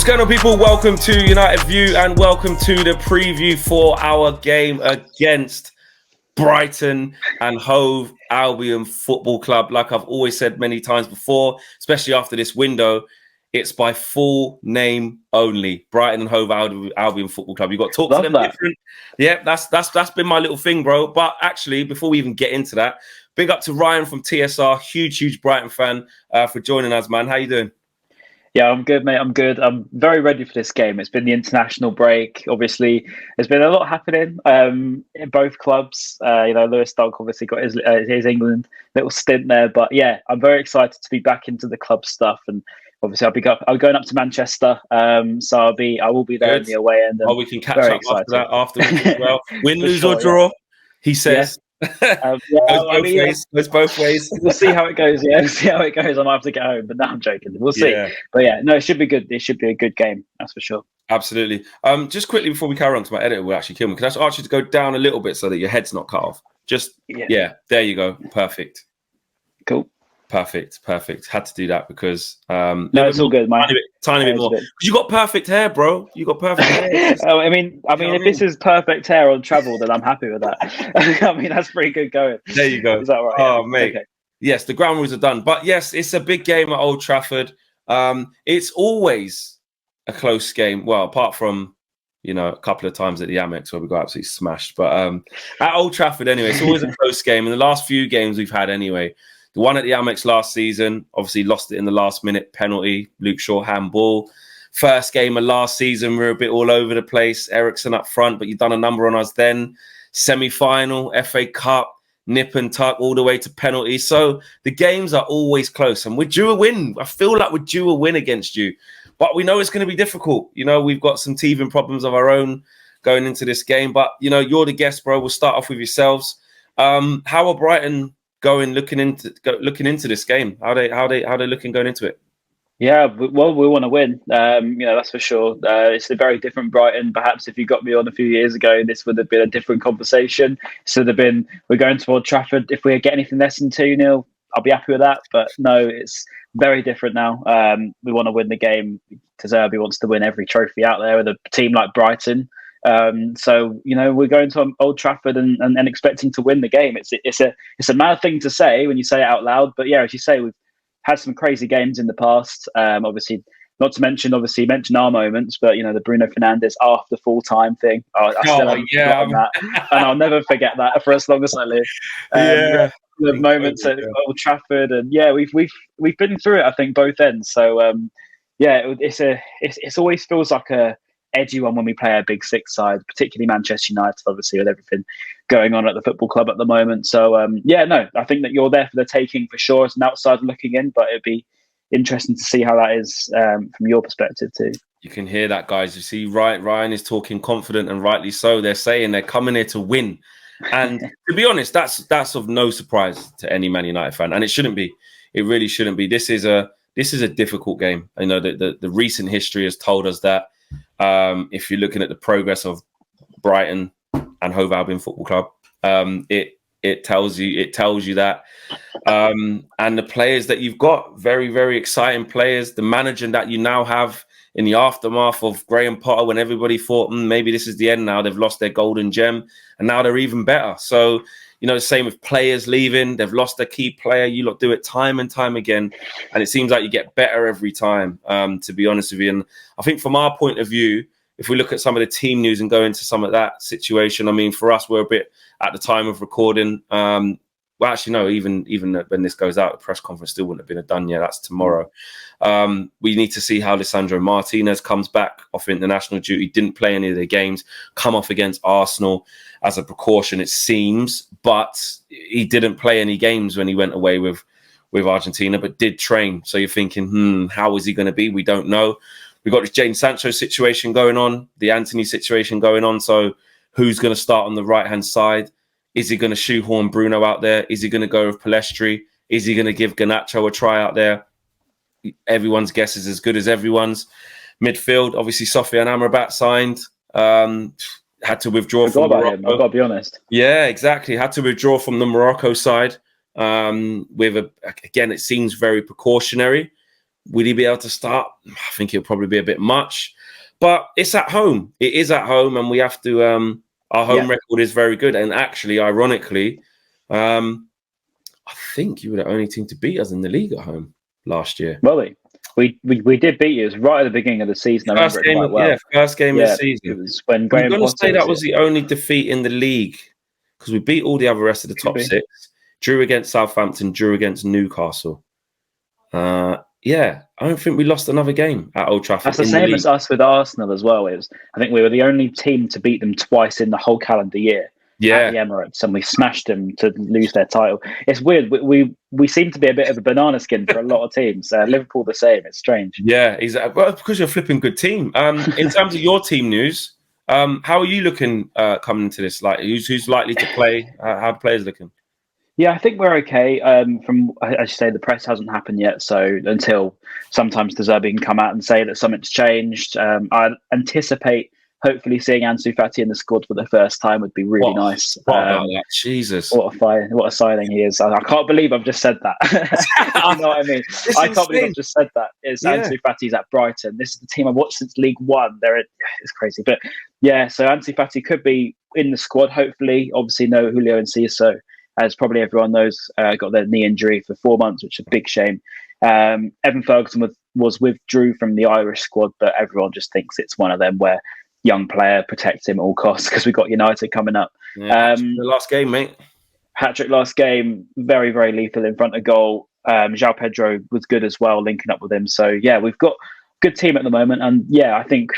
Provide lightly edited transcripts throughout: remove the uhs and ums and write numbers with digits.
going on, people? Welcome to United View and welcome to the preview for our game against Brighton and Hove Albion Football Club. Like I've always said many times before, especially after this window, it's by full name only. Brighton and Hove Albion Football Club. You've got to talk to them different. Yeah, that's been my little thing, bro. But actually, before we even get into that, big up to Ryan from TSR, huge Brighton fan, for joining us, man. How you doing? Yeah, I'm good, mate. I'm good. I'm very ready for this game. It's been the international break. Obviously, there's been a lot happening in both clubs. Lewis Dunk obviously got his England little stint there. But yeah, I'm very excited to be back into the club stuff. And obviously, I'll be going up to Manchester. So I will be there in the away end. We can catch up after that afterwards as well. Win, lose or draw, he says. Yeah. Goes both ways. We'll see how it goes. Yeah, we'll see how it goes. I might have to get home, but no, I'm joking. We'll see. Yeah. But yeah, no, it should be good. It should be a good game. That's for sure. Absolutely. Just quickly before we carry on, to my editor will actually kill me. Can I just ask you to go down a little bit so that your head's not cut off? Yeah. There you go. Perfect. Cool. Perfect. Had to do that because no, it's all good. Tiny bit more. Because you got perfect hair, bro. You got perfect hair. I mean, if this is perfect hair on travel, then I'm happy with that. I mean, that's pretty good going. There you go. Is that right? Oh, yeah. Mate. Okay. Yes, the ground rules are done. But yes, it's a big game at Old Trafford. It's always a close game. Well, apart from, a couple of times at the Amex where we got absolutely smashed. But at Old Trafford, anyway, it's always a close game. In the last few games we've had anyway, the one at the Amex last season, obviously lost it in the last minute penalty, Luke Shaw handball. First game of last season, we were a bit all over the place. Ericsson up front, but you've done a number on us then. Semi-final, FA Cup, nip and tuck all the way to penalties. So the games are always close and we're due a win. I feel like we're due a win against you, but we know it's going to be difficult. We've got some teething problems of our own going into this game, but you're the guest, bro. We'll start off with yourselves. How are Brighton going looking into this game? How they looking going into it? Yeah, well, we want to win. That's for sure. It's a very different Brighton. Perhaps if you got me on a few years ago, this would have been a different conversation. So we're going to Old Trafford. If we get anything less than 2-0, I'll be happy with that. But no, it's very different now. We want to win the game. De Zerbi wants to win every trophy out there with a team like Brighton. So we're going to Old Trafford and expecting to win the game. It's a mad thing to say when you say it out loud, but yeah, as you say, we've had some crazy games in the past. Obviously, not to mention, you mentioned our moments, but the Bruno Fernandes after full time thing. I still haven't forgotten that, and I'll never forget that for as long as I live. The moments at Old Trafford, and yeah, we've been through it. I think both ends. So it always feels like a edgy one when we play a big six side, particularly Manchester United, obviously, with everything going on at the football club at the moment. So I think that you're there for the taking for sure as an outsider looking in, but it'd be interesting to see how that is from your perspective too. You can hear that, guys. You see, Ryan is talking confident, and rightly so. They're saying they're coming here to win, and to be honest, that's of no surprise to any Man United fan, and it shouldn't be. It really shouldn't be. This is a difficult game. I know that the recent history has told us that. If you're looking at the progress of Brighton and Hove Albion Football Club, it tells you that, and the players that you've got, very, very exciting players. The manager that you now have in the aftermath of Graham Potter, when everybody thought maybe this is the end now, they've lost their golden gem, and now they're even better. So the same with players leaving. They've lost their key player. You lot do it time and time again. And it seems like you get better every time, to be honest with you. And I think from our point of view, if we look at some of the team news and go into some of that situation, I mean, for us, we're a bit at the time of recording. Well, actually, no, even when this goes out, the press conference still wouldn't have been done yet. That's tomorrow. We need to see how Lisandro Martinez comes back off international duty. Didn't play any of the games, come off against Arsenal as a precaution, it seems. But he didn't play any games when he went away with Argentina, but did train. So you're thinking, how is he going to be? We don't know. We've got this Jadon Sancho situation going on, the Anthony situation going on. So who's going to start on the right-hand side? Is he going to shoehorn Bruno out there? Is he going to go with Pellistri? Is he going to give Garnacho a try out there? Everyone's guess is as good as everyone's. Midfield, obviously, Sofiane Amrabat signed. Had to withdraw from Morocco. I've got to be honest. Yeah, exactly. Had to withdraw from the Morocco side. Again, it seems very precautionary. Would he be able to start? I think it'll probably be a bit much. But it's at home. It is at home, and we have to. Our home record is very good, and actually, ironically, I think you were the only team to beat us in the league at home last year. Well, we did beat you. It was right at the beginning of the season. I remember it quite well. First game of the season. It was when I'm going to say that was the only defeat in the league because we beat all the other rest of the top six. Drew against Southampton. Drew against Newcastle. I don't think we lost another game at Old Trafford. That's the same as us with Arsenal as well. I think we were the only team to beat them twice in the whole calendar year at the Emirates, and we smashed them to lose their title. It's weird. We seem to be a bit of a banana skin for a lot of teams. Liverpool the same. It's strange. Yeah, exactly. Well, because you're a flipping good team. In terms of your team news, how are you looking coming into this? Like, who's likely to play? How the players looking? Yeah, I think we're okay. From as you say, the press hasn't happened yet. So until sometimes De Zerbi can come out and say that something's changed, I anticipate hopefully seeing Ansu Fati in the squad for the first time would be really nice. Jesus, what a signing he is! I can't believe I've just said that. You know what I mean? I can't believe I've just said that. Ansu Fati's at Brighton. This is the team I've watched since League One. It's crazy, but yeah. So Ansu Fati could be in the squad. Hopefully, obviously, no Julio Enciso. As probably everyone knows, got their knee injury for 4 months, which is a big shame. Evan Ferguson withdrew from the Irish squad, but everyone just thinks it's one of them where young player protects him at all costs because we got United coming up. The last game, mate. Hat-trick last game, very, very lethal in front of goal. João Pedro was good as well, linking up with him. So, yeah, we've got a good team at the moment. And, yeah, I think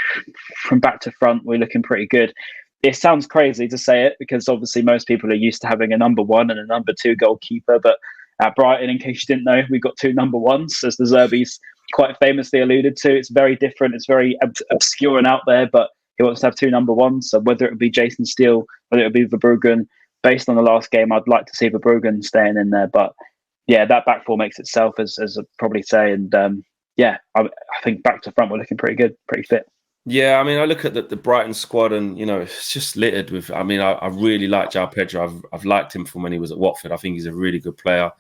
from back to front, we're looking pretty good. It sounds crazy to say it because obviously most people are used to having a number one and a number two goalkeeper. But at Brighton, in case you didn't know, we've got two number ones, as the Zerbi's quite famously alluded to. It's very different. It's very obscure and out there, but he wants to have two number ones. So whether it would be Jason Steele, whether it would be Verbruggen, based on the last game, I'd like to see Verbruggen staying in there. But yeah, that back four makes itself, as I'd probably say. And I think back to front, we're looking pretty good, pretty fit. Yeah, I mean, I look at the Brighton squad and, it's just littered with, I mean, I really like João Pedro. I've liked him from when he was at Watford. I think he's a really good player.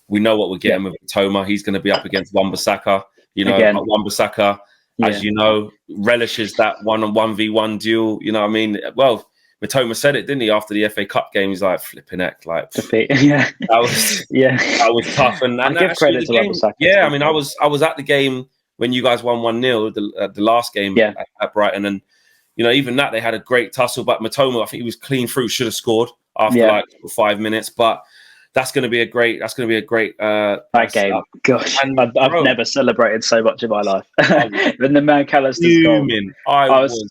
We know what we're getting with Toma. He's going to be up against Wan-Bissaka. Wan-Bissaka, as you know, relishes that 1v1 duel. You know what I mean? Well, Matoma said it, didn't he? After the FA Cup game, he's like, flipping heck. Like, that was tough. And I give credit to Wan-Bissaka. Yeah, I mean, I was at the game when you guys won 1-0, the last game at Brighton. And, even that, they had a great tussle. But Matoma, I think he was clean through, should have scored after 5 minutes. But that's going to be a great that game. Gosh, and I've never celebrated so much in my life. When the man McAllister's goal,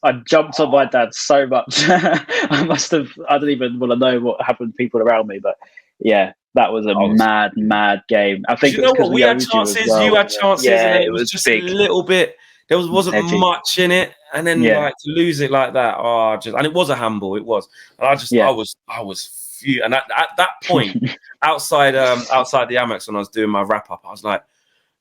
I jumped on my dad so much. I don't even want to know what happened to people around me, but yeah, that was a mad game. I think we had chances. You had chances, and it was just big. A little bit. There wasn't much in it, and then to lose it like that. And it was a handball. It was. And I was. And at that point, outside the Amex, when I was doing my wrap up, I was like,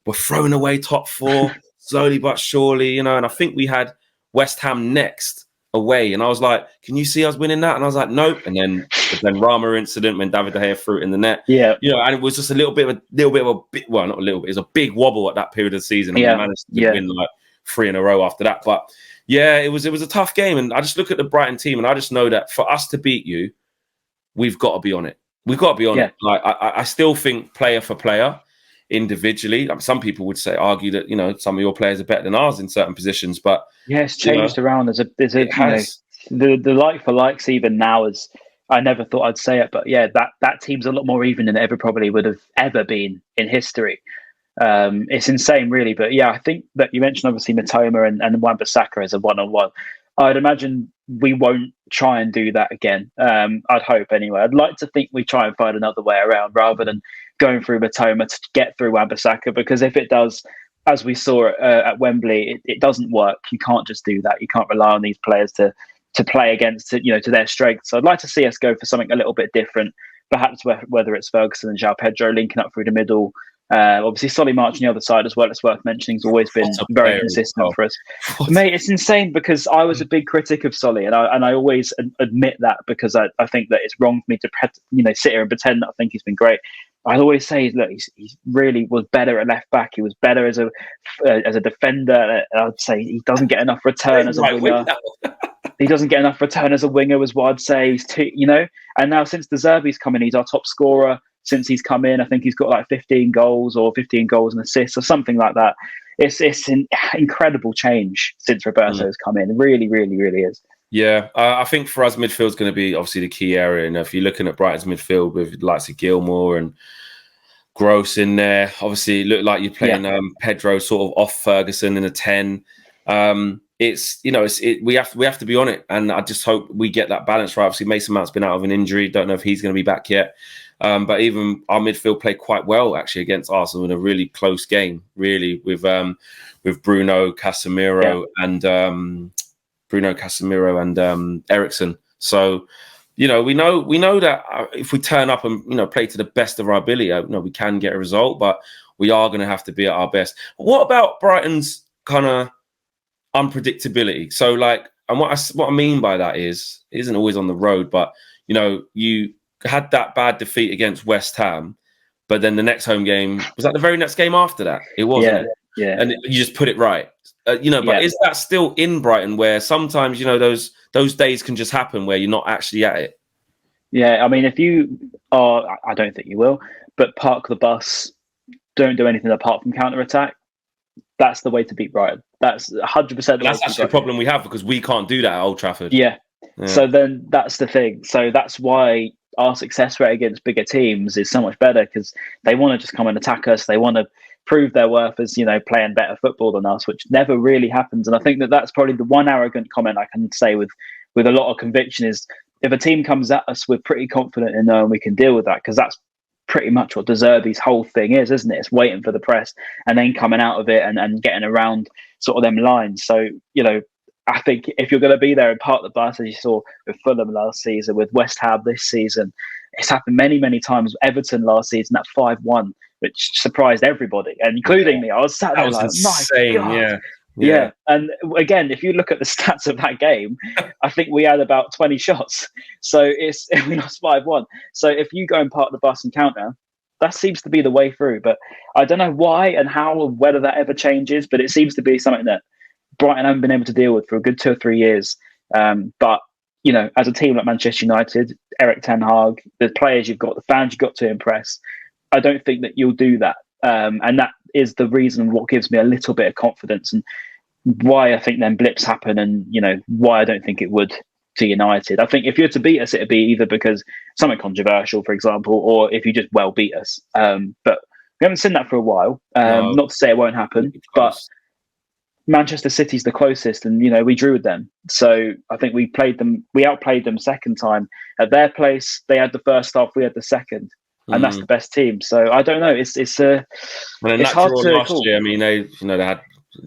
"We're throwing away top four slowly but surely," And I think we had West Ham next away, and I was like, "Can you see us winning that?" And I was like, "Nope." And then the Benrahma incident when David De Gea threw it in the net, and it was just a little bit of a big wobble at that period of the season. And we managed to win like 3 in a row after that. But yeah, it was a tough game, and I just look at the Brighton team, and I just know that for us to beat you, we've got to be on it. We've got to be on it. Like I still think player for player, individually. Some people would argue that some of your players are better than ours in certain positions, but it's changed around. The like for likes even now is. I never thought I'd say it, but that team's a lot more even than it ever probably would have ever been in history. It's insane, really. But yeah, I think that you mentioned obviously Matoma and Wan-Bissaka as a one-on-one. I'd imagine we won't try and do that again. I'd hope anyway. I'd like to think we try and find another way around rather than going through Matoma to get through Wan-Bissaka, because if it does, as we saw at Wembley, it doesn't work. You can't just do that. You can't rely on these players to play against to their strengths. So I'd like to see us go for something a little bit different, perhaps whether it's Ferguson and João Pedro linking up through the middle, Obviously, Solly March on the other side as well, it's worth mentioning, has always been very consistent for us. Mate, it's insane because I was a big critic of Solly, and I always admit that because I think that it's wrong for me to sit here and pretend that I think he's been great. I always say, look, he really was better at left back. He was better as a defender. I'd say he doesn't get enough return as a winger. He doesn't get enough return as a winger, was what I'd say. He's too, and now since De Zerbi's come in, he's our top scorer. Since he's come in, I think he's got like 15 goals and assists or something like that. It's an incredible change since Roberto's come in. It really, really, really is. Yeah, I think for us, midfield's going to be obviously the key area. And if you're looking at Brighton's midfield with the likes of Gilmour and Gross in there, obviously it looked like you're playing Pedro sort of off Ferguson in a 10. We have to be on it, and I just hope we get that balance right. Obviously, Mason Mount's been out of an injury. Don't know if he's going to be back yet. But even our midfield played quite well actually against Arsenal in a really close game, really with Bruno Casemiro and Eriksen. So, we know that if we turn up and play to the best of our ability, we can get a result, but we are going to have to be at our best. What about Brighton's kind of unpredictability? So, and what I mean by that is, it isn't always on the road, but you had that bad defeat against West Ham, but then the next home game was that the very next game after that. It wasn't. Yeah. And you just put it right. But is that still in Brighton where sometimes those days can just happen where you're not actually at it? Yeah, I mean, if you are, I don't think you will, but park the bus, don't do anything apart from counter attack. That's the way to beat Brighton. That's 100%. That's actually the problem we have because we can't do that at Old Trafford. Yeah. So then that's the thing. So that's why our success rate against bigger teams is so much better because they want to just come and attack us. They want to prove their worth as playing better football than us, which never really happens. And I think that that's probably the one arrogant comment I can say with a lot of conviction is if a team comes at us, we're pretty confident in knowing we can deal with that because that's pretty much what De Zerbi's whole thing is, isn't it? It's waiting for the press and then coming out of it and getting around sort of them lines. So I think if you're going to be there and park the bus, as you saw with Fulham last season, with West Ham this season, it's happened many, many times. Everton last season, that 5-1, which surprised everybody, including me. I was sat there like, insane. My God. Yeah. And again, if you look at the stats of that game, I think we had about 20 shots. So we lost 5-1. So if you go and park the bus and counter, that seems to be the way through. But I don't know why and how or whether that ever changes, but it seems to be something that Brighton haven't been able to deal with for a good 2 or 3 years. But, as a team like Manchester United, Eric Ten Hag, the players you've got, the fans you've got to impress, I don't think that you'll do that. And that is the reason what gives me a little bit of confidence and why I think then blips happen and, why I don't think it would to United. I think if you're to beat us, it'd be either because something controversial, for example, or if you just well beat us. But we haven't seen that for a while. Not to say it won't happen, but Manchester City's the closest, and we drew with them. So I think we outplayed them second time at their place. They had the first half, we had the second, and that's the best team. So I don't know. It's hard to last year. I mean,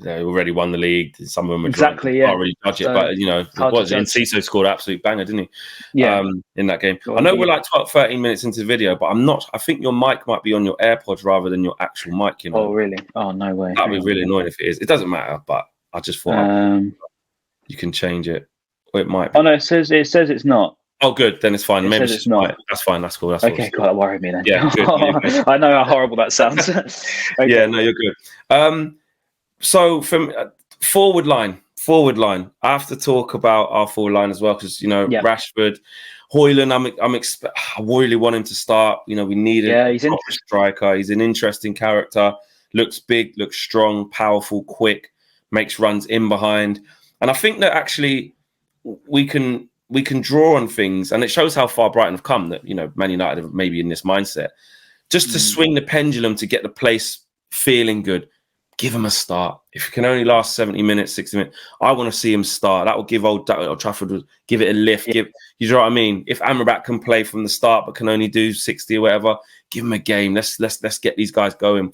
they already won the league. Some of them were exactly. Can't really judge it, but Enciso scored an absolute banger, didn't he? Yeah. In that game. I know we're like 13 minutes into the video, but I'm not. I think your mic might be on your AirPods rather than your actual mic. Oh really? Oh no way. That'd be really annoying if it is. It doesn't matter, but I just thought you can change it. Or it might be. Oh no, it says it's not. Oh, good. Then it's fine. Maybe it's not. That's fine. That's cool. That's okay. God, that worried me then. Yeah. Good. I know how horrible that sounds. Okay. Yeah. No, you're good. So from forward line, I have to talk about our forward line as well because Rashford, Højlund. I really want him to start. We need a striker. He's an interesting character. Looks big, looks strong, powerful, quick, makes runs in behind, and I think that actually we can draw on things, and it shows how far Brighton have come. That Man United are maybe in this mindset, just to swing the pendulum to get the place feeling good. Give him a start. If it can only last 70 minutes, 60 minutes, I want to see him start. That will give Old Trafford, give it a lift. You know what I mean? If Amrabat can play from the start but can only do 60 or whatever, give him a game. Let's get these guys going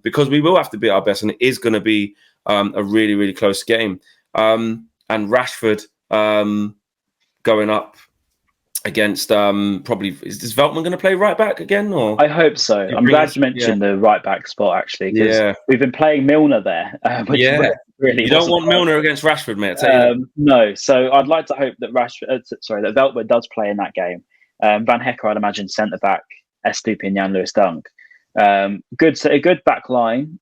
because we will have to be our best, and it is going to be a really, really close game. And Rashford going up against probably is Veltman going to play right back again? Or I hope so. I'm glad you mentioned the right back spot actually, because we've been playing Milner there, which really you don't want Milner against Rashford, mate. I tell you that. No, so I'd like to hope that that Veltman does play in that game. Van Hecker, I'd imagine centre back, Estupiñán, Lewis Dunk. A good back line.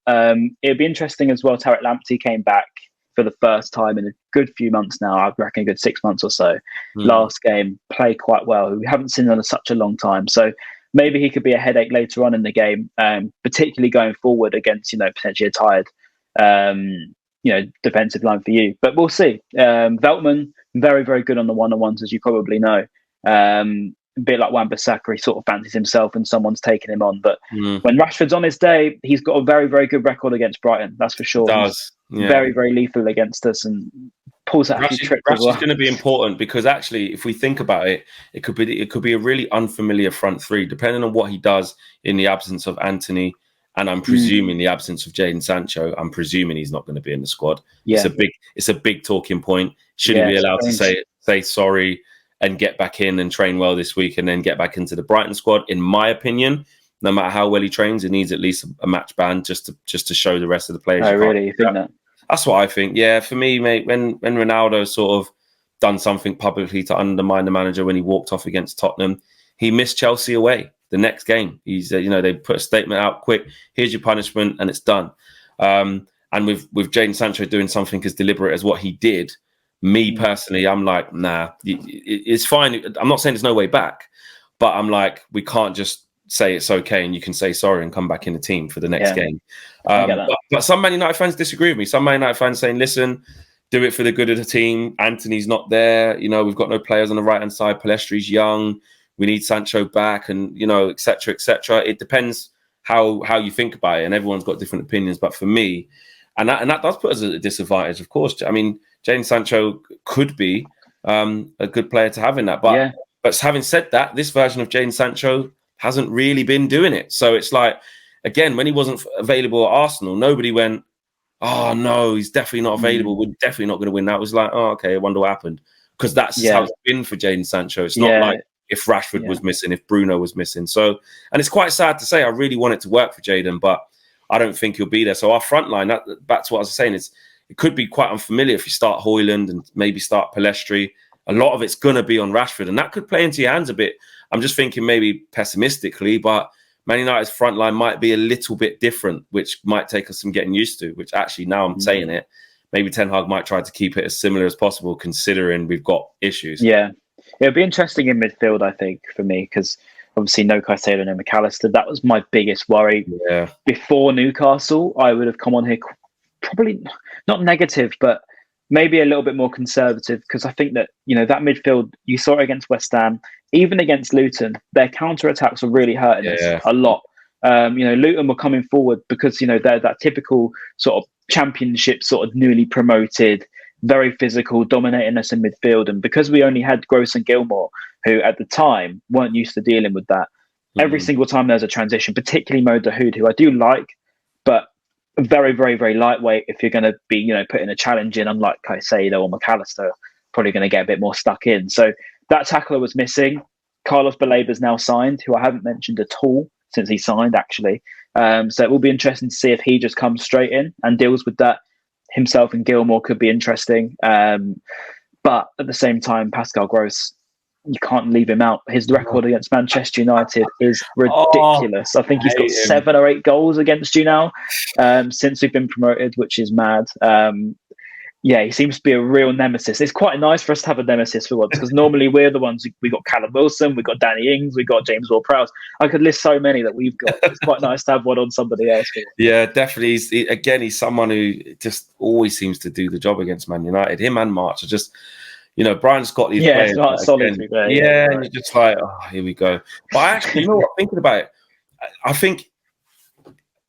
It'd be interesting as well. Tarek Lamptey came back for the first time in a good few months now. I reckon a good 6 months or so. Last game, played quite well. We haven't seen him in such a long time. So maybe he could be a headache later on in the game, particularly going forward against, potentially a tired, defensive line for you. But we'll see. Veltman, very, very good on the one-on-ones, as you probably know. A bit like Wan-Bissaka, he sort of fancies himself and someone's taking him on. But when Rashford's on his day, he's got a very, very good record against Brighton. That's for sure. Very, very lethal against us and pulls out a few tricks as well. Rashford's going to be important because actually, if we think about it, it could be a really unfamiliar front three, depending on what he does in the absence of Anthony. And I'm presuming the absence of Jadon Sancho. I'm presuming he's not going to be in the squad. Yeah. It's a big talking point. Shouldn't be allowed to say sorry and get back in and train well this week and then get back into the Brighton squad. In my opinion, no matter how well he trains, he needs at least a match ban just to show the rest of the players. Oh, really? You think that? That's what I think. Yeah, for me, mate, when Ronaldo sort of done something publicly to undermine the manager when he walked off against Tottenham, he missed Chelsea away the next game. He's, they put a statement out quick, here's your punishment, and it's done. And with Jadon Sancho doing something as deliberate as what he did, me personally, I'm like, nah, it's fine. I'm not saying there's no way back, but I'm like, we can't just say it's okay and you can say sorry and come back in the team for the next game. But some Man United fans disagree with me. Some Man United fans saying, listen, do it for the good of the team. Anthony's not there. We've got no players on the right-hand side. Palestri's young. We need Sancho back and, et cetera, et cetera. It depends how you think about it. And everyone's got different opinions. But for me, and that does put us at a disadvantage, of course. I mean, Jadon Sancho could be a good player to have in that. But having said that, this version of Jadon Sancho hasn't really been doing it. So it's like, again, when he wasn't available at Arsenal, nobody went, oh, no, he's definitely not available. We're definitely not going to win. That was like, oh, okay, I wonder what happened. Because that's how it's been for Jadon Sancho. It's not like if Rashford was missing, if Bruno was missing. So, and it's quite sad to say, I really want it to work for Jadon, but I don't think he'll be there. So our front line, back to what I was saying, it could be quite unfamiliar if you start Højlund and maybe start Palestri. A lot of it's going to be on Rashford, and that could play into your hands a bit. I'm just thinking maybe pessimistically, but Man United's front line might be a little bit different, which might take us some getting used to, which actually now I'm saying it, maybe Ten Hag might try to keep it as similar as possible considering we've got issues. Yeah. It'll be interesting in midfield, I think, for me, because obviously no Caicedo, no McAllister. That was my biggest worry. Yeah. Before Newcastle, I would have come on here probably not negative, but maybe a little bit more conservative, because I think that, that midfield, you saw it against West Ham, even against Luton, their counter-attacks were really hurting us a lot. Luton were coming forward because, they're that typical sort of championship, sort of newly promoted, very physical, dominating us in midfield. And because we only had Gross and Gilmore, who at the time weren't used to dealing with that, every single time there's a transition, particularly Mo Dahoud, who I do like, but very, very, very lightweight. If you're going to be, putting a challenge in, unlike Caicedo or McAllister, probably going to get a bit more stuck in. So that tackler was missing. Carlos Balaba's now signed, who I haven't mentioned at all since he signed, actually. So it will be interesting to see if he just comes straight in and deals with that. Himself and Gilmore could be interesting. But at the same time, Pascal Gross, you can't leave him out. His record against Manchester United is ridiculous. I think he's got 7 or 8 goals against you now since we've been promoted, which is mad. He seems to be a real nemesis. It's quite nice for us to have a nemesis for once, because normally we're the ones. We got Callum Wilson, we got Danny Ings, we got James Ward-Prowse. I could list so many that we've got. It's quite nice to have one on somebody else. Yeah, definitely. He's someone who just always seems to do the job against Man United. Him and March are just, Brian's got these players. It's not solid. And you're just like, oh, here we go. But I actually, thinking about it, I think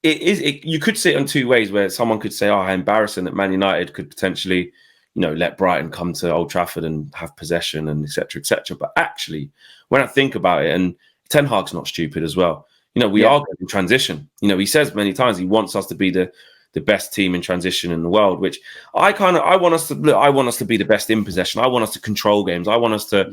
you could see it in two ways, where someone could say, oh, how embarrassing that Man United could potentially, let Brighton come to Old Trafford and have possession and et cetera, et cetera. But actually, when I think about it, and Ten Hag's not stupid as well, we are going to transition. He says many times he wants us to be the the best team in transition in the world, which I want us to be the best in possession. I want us to control games. I want us to,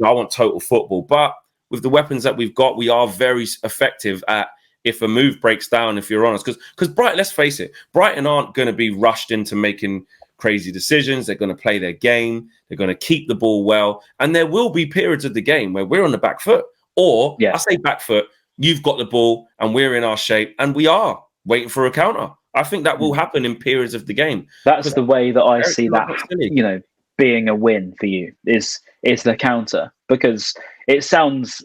I want total football. But with the weapons that we've got, we are very effective at, if a move breaks down, if you're honest, because Brighton, let's face it, Brighton aren't going to be rushed into making crazy decisions. They're going to play their game. They're going to keep the ball well. And there will be periods of the game where we're on the back foot, or I say back foot, you've got the ball and we're in our shape and we are waiting for a counter. I think that will happen in periods of the game. That's the way that I see that, being a win for you is the counter, because it sounds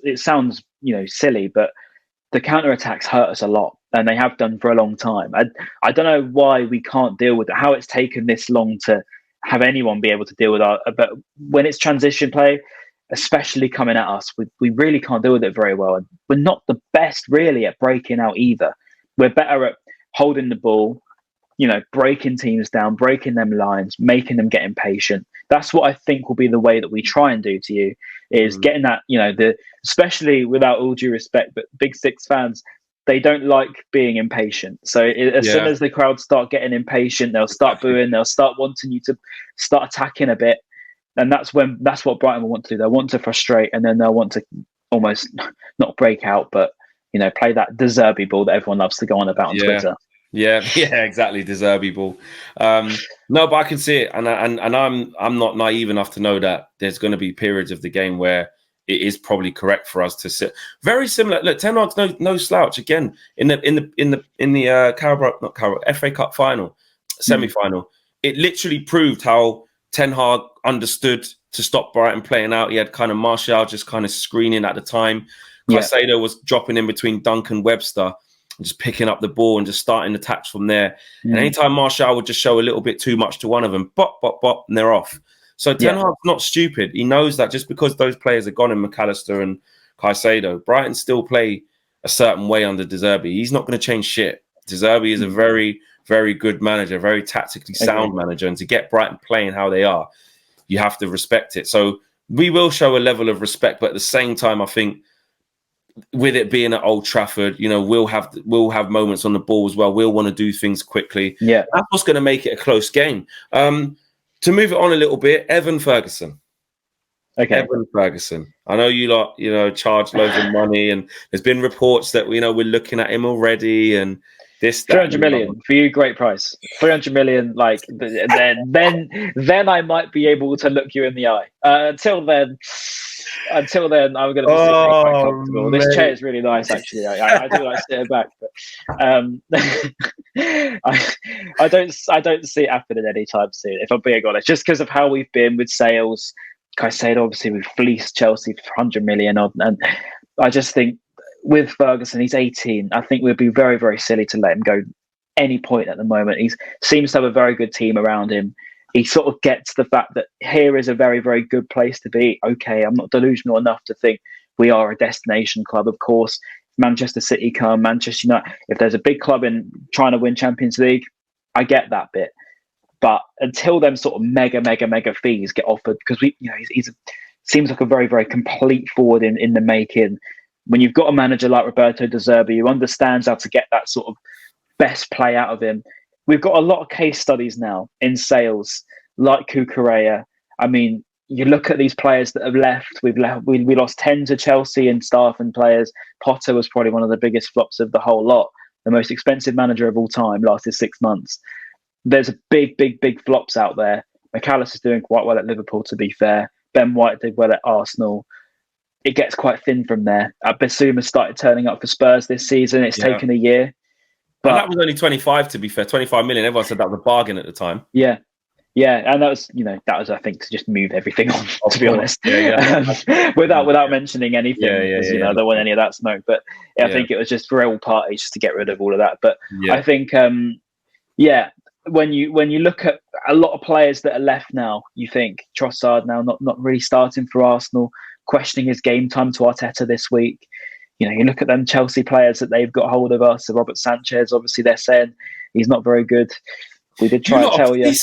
silly, but the counter attacks hurt us a lot, and they have done for a long time. I don't know why we can't deal with it, how it's taken this long to have anyone be able to deal with but when it's transition play, especially coming at us, we really can't deal with it very well. And we're not the best really at breaking out either. We're better at holding the ball, breaking teams down, breaking them lines, making them get impatient. That's what I think will be the way that we try and do to you, is getting that, especially, without all due respect, but Big Six fans, they don't like being impatient. So as soon as the crowd start getting impatient, they'll start booing, they'll start wanting you to start attacking a bit. And that's what Brighton will want to do. They'll want to frustrate, and then they'll want to almost not break out, but play that De Zerbi ball that everyone loves to go on about on Twitter. Yeah, exactly. De Zerbi ball. No, but I can see it, and I'm not naive enough to know that there's going to be periods of the game where it is probably correct for us to sit. Very similar. Look, Ten Hag's no slouch. Again, in the FA Cup final, semi-final, it literally proved how Ten Hag understood to stop Brighton playing out. He had kind of Martial just kind of screening at the time. Caicedo was dropping in between Duncan Webster, just picking up the ball and just starting attacks from there. And anytime Martial would just show a little bit too much to one of them, bop, bop, bop, and they're off. So Ten Hag's not stupid. He knows that just because those players are gone in McAllister and Caicedo, Brighton still play a certain way under De Zerbi. He's not going to change shit. De Zerbi is a very, very good manager, very tactically sound manager. And to get Brighton playing how they are, you have to respect it. So we will show a level of respect, but at the same time, I think with it being at Old Trafford, we'll have moments on the ball as well. We'll want to do things quickly. Yeah, that's what's going to make it a close game. To move it on a little bit, Evan Ferguson. Okay, Evan Ferguson. I know you lot, charge loads of money, and there's been reports that we're looking at him already, and this 300 million for you, great price. 300 million, like then I might be able to look you in the eye. Until then, I'm going to be sitting quite comfortable. This chair is really nice, actually. I do like sitting back, but I don't see it happening anytime soon, if I'm being honest. Just because of how we've been with sales. Caicedo, obviously, we've fleeced Chelsea for 100 million, and I just think with Ferguson, he's 18. I think we'd be very, very silly to let him go any point at the moment. He seems to have a very good team around him. He sort of gets the fact that here is a very, very good place to be. Okay, I'm not delusional enough to think we are a destination club. Of course, Manchester City come, Manchester United. If there's a big club in trying to win Champions League, I get that bit. But until them sort of mega fees get offered, because he's seems like a very, very complete forward in the making. When you've got a manager like Roberto De Zerbi who understands how to get that sort of best play out of him, we've got a lot of case studies now in sales, like Cucurella. I mean, you look at these players that have left. We lost 10 to Chelsea in staff and players. Potter was probably one of the biggest flops of the whole lot. The most expensive manager of all time, lasted 6 months. There's a big flops out there. McAllister's doing quite well at Liverpool, to be fair. Ben White did well at Arsenal. It gets quite thin from there. Basuma started turning up for Spurs this season. It's taken a year. But that was only 25, to be fair. 25 million. Everyone said that was a bargain at the time. Yeah. And that was, I think, to just move everything on, to be honest. Without mentioning anything. I don't want any of that smoke. But I think it was just for all parties just to get rid of all of that. But I think, when you look at a lot of players that are left now, you think Trossard now not really starting for Arsenal, questioning his game time to Arteta this week. You look at them Chelsea players that they've got hold of us. So Robert Sanchez, obviously they're saying he's not very good. We did try to tell you.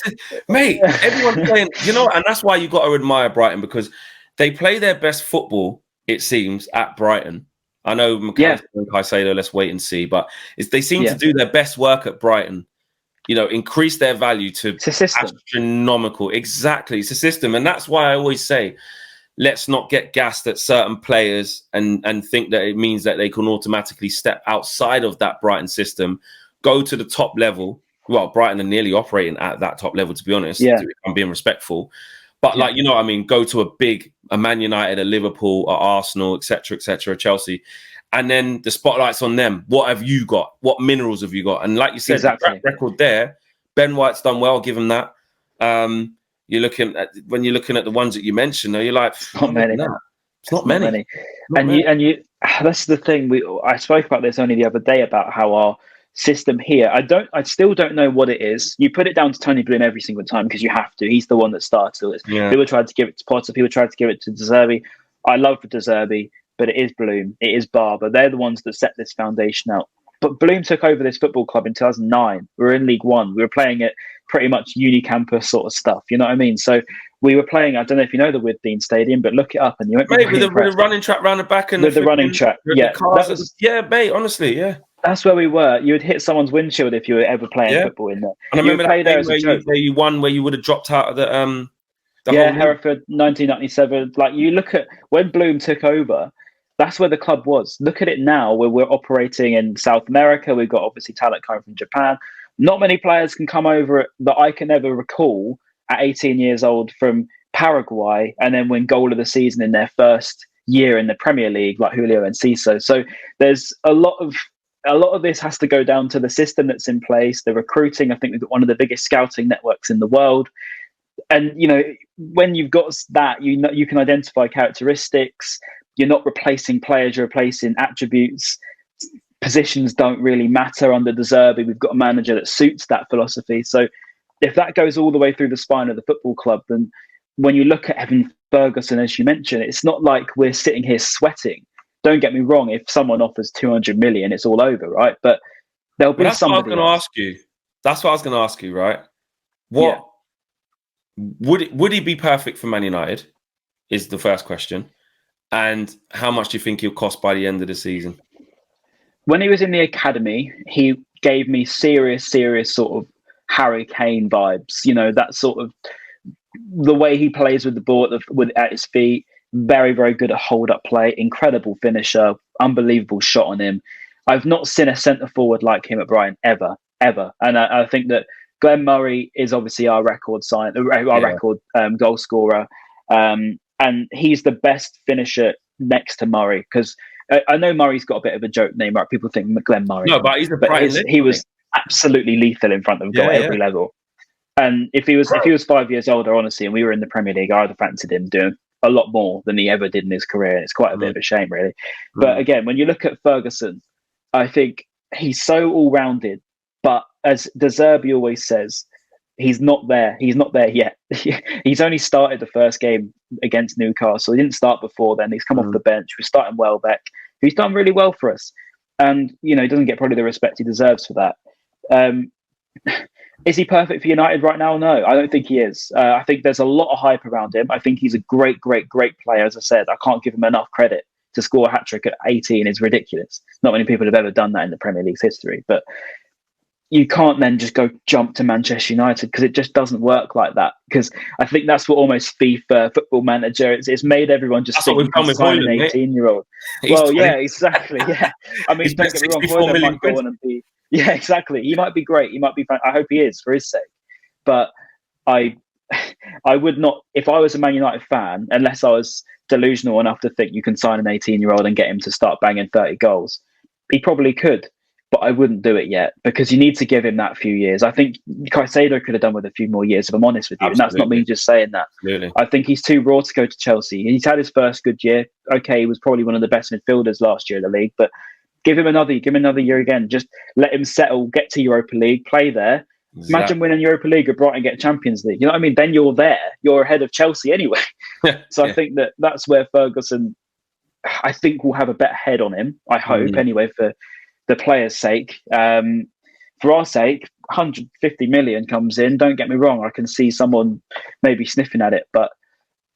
Mate, everyone's playing, and that's why you got to admire Brighton, because they play their best football, it seems, at Brighton. I know McAllister and Caicedo, let's wait and see, but they seem to do their best work at Brighton increase their value to astronomical. Exactly. It's a system. And that's why I always say, let's not get gassed at certain players and think that it means that they can automatically step outside of that Brighton system, go to the top level. Well, Brighton are nearly operating at that top level, to be honest. Yeah. If I'm being respectful. But like, what I mean? Go to a Man United, a Liverpool, a Arsenal, etc., Chelsea. And then the spotlight's on them. What have you got? What minerals have you got? And like you said, the track record there, Ben White's done well, give him that. You're looking at the ones that you mentioned, though, you're like, not many. It's not many. You that's the thing. I spoke about this only the other day about how our system here. I still don't know what it is. You put it down to Tony Bloom every single time because you have to. He's the one that started it. Yeah. People tried to give it to Potter. People tried to give it to De Zerbi. I love De Zerbi, but it is Bloom. It is Barber. They're the ones that set this foundation out. But Bloom took over this football club in 2009. We were in League One. We were playing it pretty much unicampus sort of stuff. You know what I mean? So we were playing, I don't know if you know the Withdean Stadium, but look it up and you won't be with the running track round the back. And with the running track. Yeah. Mate, honestly, yeah. That's where we were. You would hit someone's windshield if you were ever playing football in there. And I remember that game where you won, where you would have dropped out of the Hereford, 1997. Like, you look at when Bloom took over, that's where the club was. Look at it now, where we're operating in South America. We've got obviously talent coming from Japan. Not many players can come over that I can ever recall at 18 years old from Paraguay and then win goal of the season in their first year in the Premier League, like Julio Enciso. So there's a lot of this has to go down to the system that's in place, the recruiting. I think we've got one of the biggest scouting networks in the world. And, when you've got that, you can identify characteristics. You're not replacing players, you're replacing attributes. Positions don't really matter under De Zerbi. We've got a manager that suits that philosophy. So if that goes all the way through the spine of the football club, then when you look at Evan Ferguson, as you mentioned, it's not like we're sitting here sweating. Don't get me wrong. If someone offers 200 million, it's all over, right? But there'll be somebody. That's what I was going to ask you, right? Would he be perfect for Man United? Is the first question. And how much do you think he'll cost by the end of the season? When he was in the academy, he gave me serious sort of Harry Kane vibes. That sort of the way he plays with the ball at his feet. Very, very good at hold-up play. Incredible finisher. Unbelievable shot on him. I've not seen a centre-forward like him at Brighton ever. And I think that Glenn Murray is obviously our record goal scorer. And he's the best finisher next to Murray because I know Murray's got a bit of a joke name, right? People think Glenn Murray. No, but he was absolutely lethal in front of goal at every level. And if he was 5 years older, honestly, and we were in the Premier League, I'd have fancied him doing a lot more than he ever did in his career. And it's quite a bit of a shame, really. But again, when you look at Ferguson, I think he's so all-rounded. But as De Zerbi always says, he's not there. He's not there yet. He's only started the first game against Newcastle. He didn't start before then. He's come off the bench. We're starting Welbeck, who's done really well for us. And, he doesn't get probably the respect he deserves for that. Is he perfect for United right now? No, I don't think he is. I think there's a lot of hype around him. I think he's a great player. As I said, I can't give him enough credit. To score a hat-trick at 18 is ridiculous. Not many people have ever done that in the Premier League's history. But you can't then just go jump to Manchester United because it just doesn't work like that. Because I think that's what almost FIFA, Football Manager, it's made everyone just think you can sign an 18-year-old. Well, yeah, exactly. Yeah, I mean, don't get me wrong. Hoyland might go on and be. Yeah, exactly. He might be great. He might be. I hope he is for his sake. But I would not, if I was a Man United fan, unless I was delusional enough to think you can sign an 18-year-old and get him to start banging 30 goals. He probably could. But I wouldn't do it yet because you need to give him that few years. I think Caicedo could have done with a few more years, if I'm honest with you. Absolutely. And that's not me just saying that. Absolutely. I think he's too raw to go to Chelsea. He's had his first good year. Okay, he was probably one of the best midfielders last year in the league, but give him another year again. Just let him settle, get to Europa League, play there. Exactly. Imagine winning Europa League at Brighton, get Champions League. You know what I mean? Then you're there. You're ahead of Chelsea anyway. So I think that's where Ferguson, I think, will have a better head on him. I hope anyway, for the players' sake. For our sake, 150 million comes in. Don't get me wrong. I can see someone maybe sniffing at it, but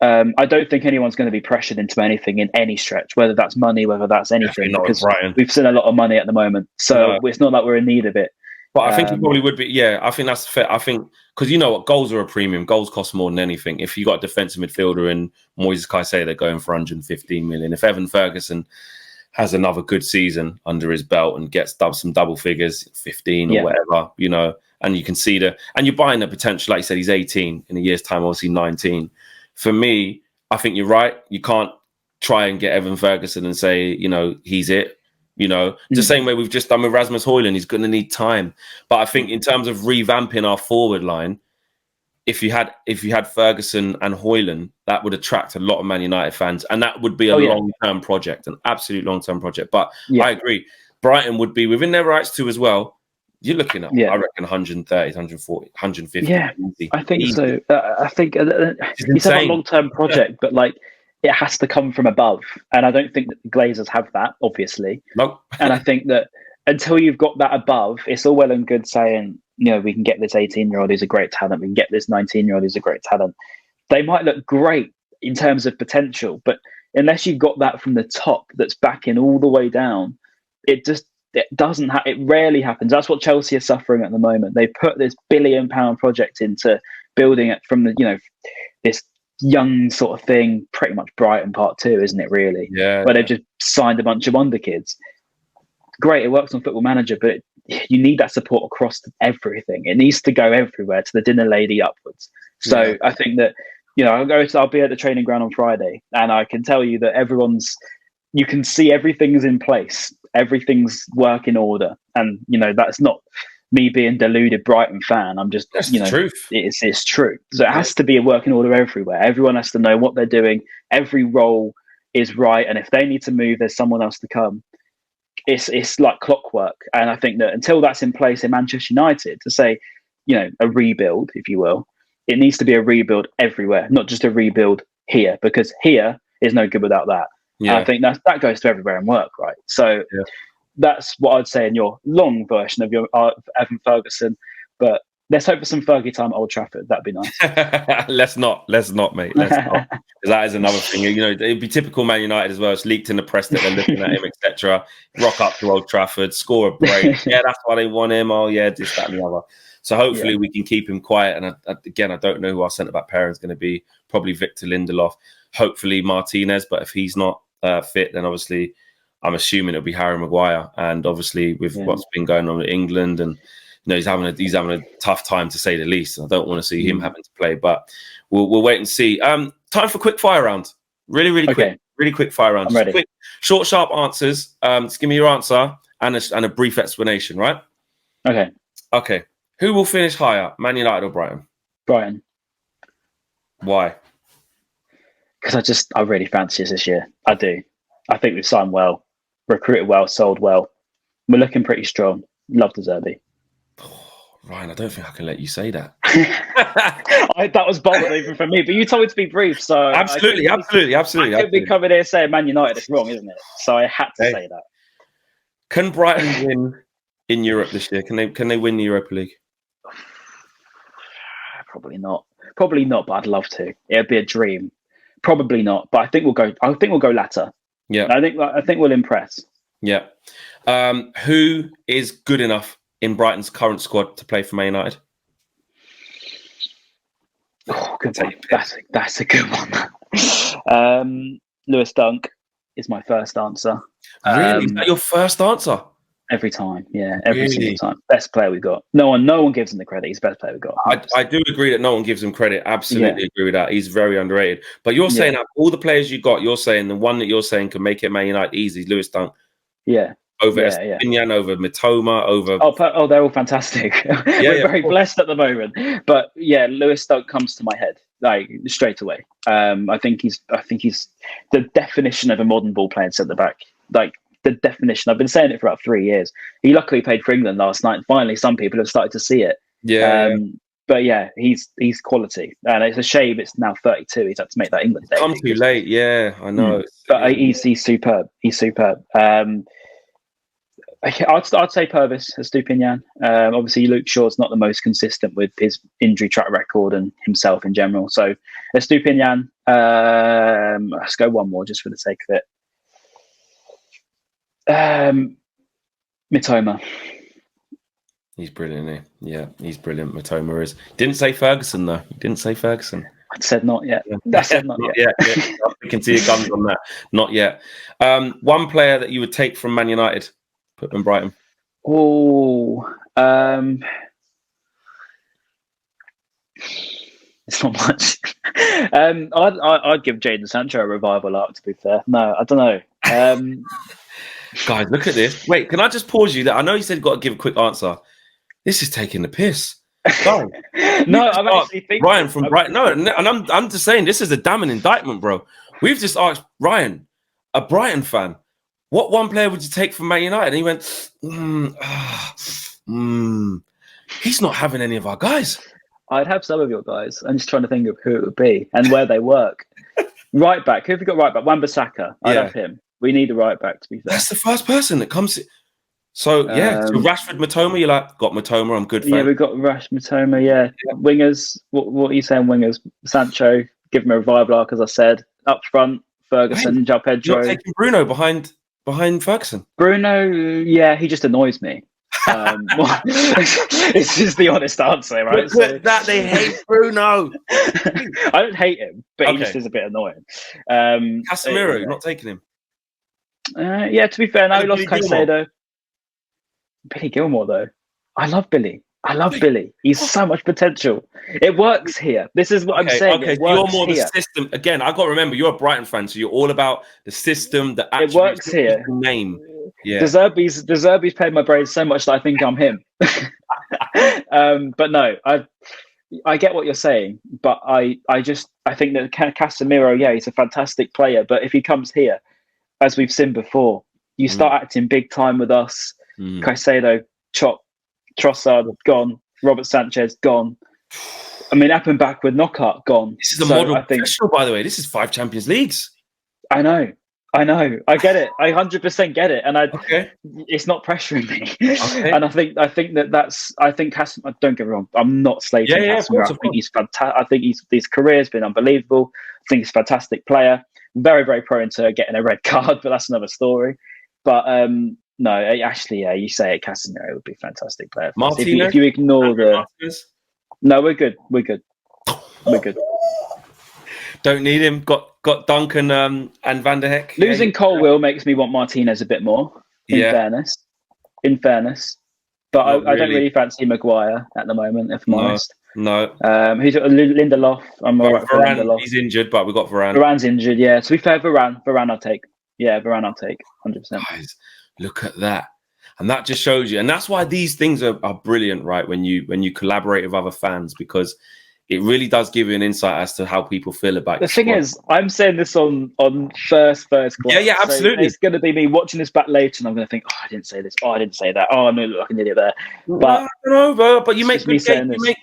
I don't think anyone's going to be pressured into anything in any stretch, whether that's money, whether that's anything, because we've seen a lot of money at the moment. So it's not like we're in need of it. But I think he probably would be. Yeah, I think that's fair. I think because you know what, goals are a premium. Goals cost more than anything. If you got a defensive midfielder in Moises Caicedo, they're going for 115 million. If Evan Ferguson has another good season under his belt and gets some double figures, 15 or whatever, you know, and you can see and you're buying the potential. Like you said, he's 18 in a year's time, obviously 19. For me, I think you're right. You can't try and get Evan Ferguson and say, you know, he's it. You know, the same way we've just done with Rasmus Højlund, he's going to need time. But I think in terms of revamping our forward line, if you had Ferguson and Højlund, that would attract a lot of Man United fans, and that would be a long-term project, an absolute long-term project. But I agree, Brighton would be within their rights too as well. You're looking at, I reckon, 130, 140, 150. Yeah, easy. I think so. I think It's a long-term project, but like, it has to come from above. And I don't think that the Glazers have that, obviously. Nope. And I think that until you've got that above, it's all well and good saying, you know, we can get this 18-year-old who's a great talent. We can get this 19-year-old who's a great talent. They might look great in terms of potential, but unless you've got that from the top that's backing all the way down, it doesn't it rarely happens. That's what Chelsea are suffering at the moment. They put this £1 billion project into building it from the, you know, this young sort of thing, pretty much Brighton Part 2, isn't it, really? Yeah. Where they've just signed a bunch of wonder kids. Great, it works on Football Manager, but you need that support across everything. It needs to go everywhere, to the dinner lady upwards. So I think that, you know, I'll be at the training ground on Friday, and I can tell you that you can see everything's in place, everything's work in order. And, you know, that's not me being deluded Brighton fan. I'm just, that's you know, truth. It's true. So it has to be a working order everywhere. Everyone has to know what they're doing. Every role is right. And if they need to move, there's someone else to come. It's like clockwork. And I think that until that's in place in Manchester United, to say, you know, a rebuild, if you will, it needs to be a rebuild everywhere, not just a rebuild here, because here is no good without that. Yeah. I think that goes to everywhere in work, right? So that's what I'd say in your long version of your Evan Ferguson. But let's hope for some Fergie time at Old Trafford. That'd be nice. Let's not, mate. Let's not. Because that is another thing. You know, it'd be typical Man United as well. It's leaked in the press that they're looking at him, etc. Rock up to Old Trafford, score a break. Yeah, that's why they want him. Oh, yeah, this, that, and the other. So hopefully we can keep him quiet. And again, I don't know who our centre-back pairing is going to be. Probably Victor Lindelof. Hopefully Martinez. But if he's not fit, then obviously I'm assuming it'll be Harry Maguire. And obviously with what's been going on with England, and you know, he's having a tough time, to say the least. I don't want to see him having to play, but we'll wait and see. Time for quick fire round. Really quick. Really quick fire round. I'm ready. Quick, short, sharp answers. Just give me your answer and a brief explanation, right? Okay. Who will finish higher, Man United or Brighton? Brighton. Why? Because I really fancy us this year. I do. I think we've signed well, recruited well, sold well. We're looking pretty strong. Love the Zerbi. Ryan, I don't think I can let you say that. That was bold even for me, but you told me to be brief, so absolutely. I could be coming here saying Man United is wrong, isn't it? So I had to say that. Can Brighton win in Europe this year? Can they win the Europa League? Probably not, but I'd love to. It'd be a dream. Probably not, but I think we'll go latter. Yeah, I think we'll impress. Yeah. Who is good enough in Brighton's current squad to play for Man United? Oh, good one. That's a good one. Lewis Dunk is my first answer. Really? Is that your first answer? Every time, every single time. Best player we've got. No one gives him the credit. He's the best player we've got. I do agree that no one gives him credit. Absolutely agree with that. He's very underrated. But you're saying that all the players you got, you're saying the one that you're saying can make it Man United easy is Lewis Dunk. Yeah. Over Estepinian, over Mitoma, over... Oh, they're all fantastic. We're very blessed at the moment. But yeah, Lewis Dunk comes to my head, like, straight away. I think he's the definition of a modern ball playing centre-back. Like, the definition. I've been saying it for about 3 years. He luckily played for England last night. And finally, some people have started to see it. But yeah, he's quality, and it's a shame it's now 32. He's had to make that England debut. Come too late. Yeah, I know. But he's superb. He's superb. I'd say Purvis, Estupinian. Obviously, Luke Shaw's not the most consistent with his injury track record and himself in general. So Estupinian. Let's go one more just for the sake of it. Mitoma. He's brilliant, isn't he? Yeah, he's brilliant. Matoma is. Didn't say Ferguson though. He didn't say Ferguson. I said not yet. I said not yet. Yeah. We can see your guns on that. Not yet. One player that you would take from Man United, put in Brighton. Oh, it's not much. I'd give Jadon Sancho a revival arc. To be fair, no, I don't know. Guys, look at this. Wait, can I just pause you? That I know you said you've got to give a quick answer. This is taking the piss. Guys, no, I'm actually thinking Ryan from Brighton. No, and I'm just saying this is a damning indictment, bro. We've just asked Ryan, a Brighton fan, what one player would you take from Man United? And he went, he's not having any of our guys. I'd have some of your guys. I'm just trying to think of who it would be and where they work. Right back. Who have you got right back? Wan-Bissaka. I'd have him. We need a right back, to be fair. That's the first person that comes. So, so Rashford, Matoma, you like, got Matoma, I'm good for Yeah, we've got Matoma, yeah. Wingers, what are you saying, wingers? Sancho, give him a revival arc, as I said. Up front, Ferguson, João Pedro. You're not taking Bruno behind Ferguson? Bruno, yeah, he just annoys me. It's just the honest answer, right? Look that they hate Bruno. I don't hate him, but he just is a bit annoying. Casemiro, you're not taking him? Yeah, to be fair, now he lost Caicedo. Billy Gilmore, though. I love Billy. Billy. He's so much potential. It works here. This is what I'm saying. Okay, so you're more the system. Again, I've got to remember, you're a Brighton fan, so you're all about the system, the attributes. It works here. The name. Yeah. De Zerbi's played my brain so much that I think I'm him. But no, I get what you're saying, but I think that Casemiro, yeah, he's a fantastic player, but if he comes here, as we've seen before, you start acting big time with us. Caicedo, chop, Trossard, gone. Robert Sanchez, gone. I mean, up and back with knockout, gone. This is a model professional, by the way. This is 5 Champions Leagues. I know. I get it. I 100% get it, and it's not pressuring me. Okay. And I think Casemiro. Don't get me wrong. I'm not slating Casemiro. I think he's fantastic. I think his career's been unbelievable. I think he's a fantastic player. Very, very prone to getting a red card, but that's another story. But no, actually, yeah, you say it. Casemiro would be a fantastic player. If you ignore no, we're good. We're good. Don't need him. Got Duncan and Van der Heck. Losing Colwill makes me want Martinez a bit more. In fairness, but I don't really fancy Maguire at the moment, if I'm honest. No. Who's Lindelof? I'm all right for Lindelof. He's injured, but we've got Varane. Varane's injured, yeah. To be fair, Varane I'll take. Yeah, Varane I'll take, 100%. Guys, look at that. And that just shows you. And that's why these things are brilliant, right? When you collaborate with other fans, because it really does give you an insight as to how people feel about the thing squad. Is, I'm saying this on first glance. Yeah, absolutely. So it's going to be me watching this back later, and I'm going to think, oh, I didn't say this. Oh, I didn't say that. Oh, I look like an idiot there. But but you make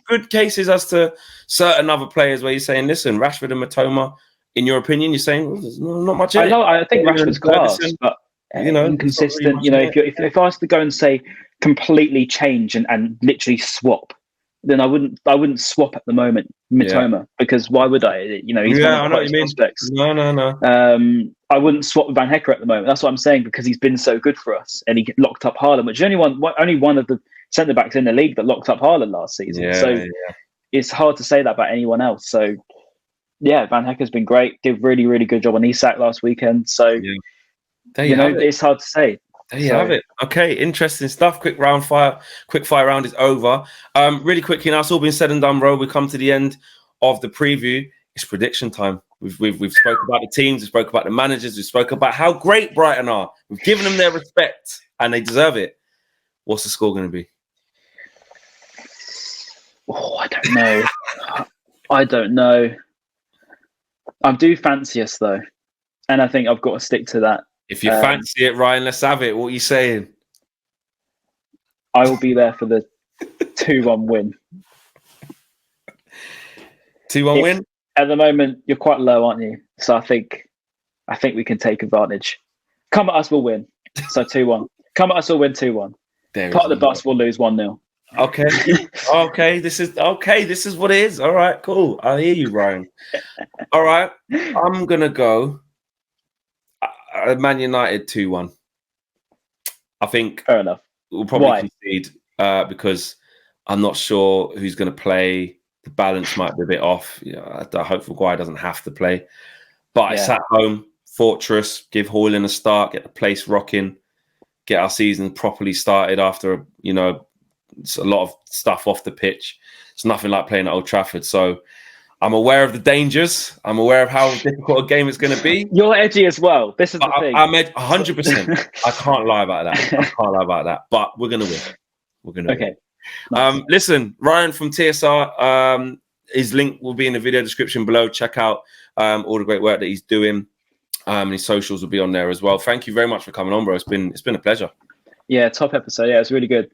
good cases as to certain other players where you're saying, listen, Rashford and Matoma, in your opinion, you're saying there's not much. I think Rashford's class, but inconsistent. Really if I was to go and say completely change and literally swap, then I wouldn't swap at the moment Matoma, because why would I? He's one of the greatest prospects. No. I wouldn't swap with Van Hecker at the moment. That's what I'm saying, because he's been so good for us, and he locked up Haaland, which is only one of the centre backs in the league that locked up Haaland last season. It's hard to say that about anyone else. So yeah, Van Hecker's been great. Did really, really good job on Isak last weekend. So it's hard to say. There you have it. Okay, interesting stuff. Quick fire round is over. Really quickly now, it's all been said and done, bro. We come to the end of the preview. It's prediction time. We've spoke about the teams, we spoke about the managers, we spoke about how great Brighton are. We've given them their respect, and they deserve it. What's the score going to be? Oh, I don't know. I do fancy us though, and I think I've got to stick to that. If you fancy it, Ryan, let's have it. What are you saying? I will be there for the 2-1 win. 2-1 win? At the moment, you're quite low, aren't you? So I think we can take advantage. Come at us, we'll win. So 2-1. Come at us, we'll win 2-1. Part of the bus, we'll lose 1-0. Okay. This is what it is. All right, cool. I hear you, Ryan. All right. I'm going to go Man United 2-1. I think fair enough. We'll probably concede. because I'm not sure who's going to play. The balance might be a bit off. I hope Maguire doesn't have to play. But it's at home, Fortress, give Hoyland a start, get the place rocking, get our season properly started after, it's a lot of stuff off the pitch. It's nothing like playing at Old Trafford. So I'm aware of the dangers. I'm aware of how difficult a game it's going to be. You're edgy as well. This is the thing. I'm 100%. I can't lie about that. But we're going to win. We're going to win. Nice. Listen, Ryan from TSR, his link will be in the video description below. Check out all the great work that he's doing. His socials will be on there as well. Thank you very much for coming on, bro. It's been a pleasure. Yeah, top episode. Yeah, it's really good.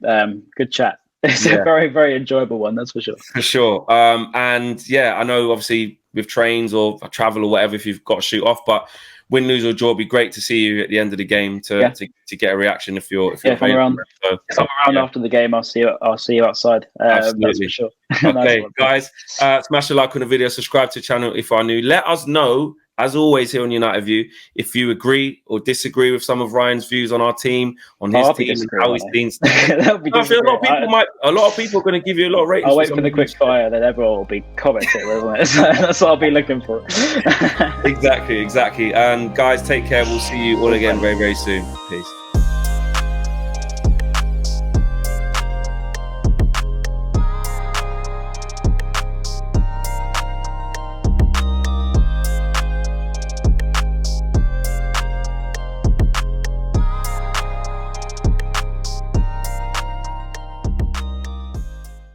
Good chat. It's a very, very enjoyable one, that's for sure. For sure. And yeah, I know obviously with trains or travel or whatever, if you've got to shoot off, but win, lose or draw, it'd be great to see you at the end of the game to get a reaction if you're if I'm around. So, if I'm around after the game, I'll see you outside. That's for sure. Okay, guys, smash a like on the video, subscribe to the channel if you are new. Let us know, as always here on United View, if you agree or disagree with some of Ryan's views on our team, on his team, and how he's seen stuff. I feel a lot of people are going to give you a lot of ratings. I'll wait for the quick fire, then everyone will be commenting, isn't it? That's what I'll be looking for. Exactly. And guys, take care. We'll see you all again very, very soon. Peace.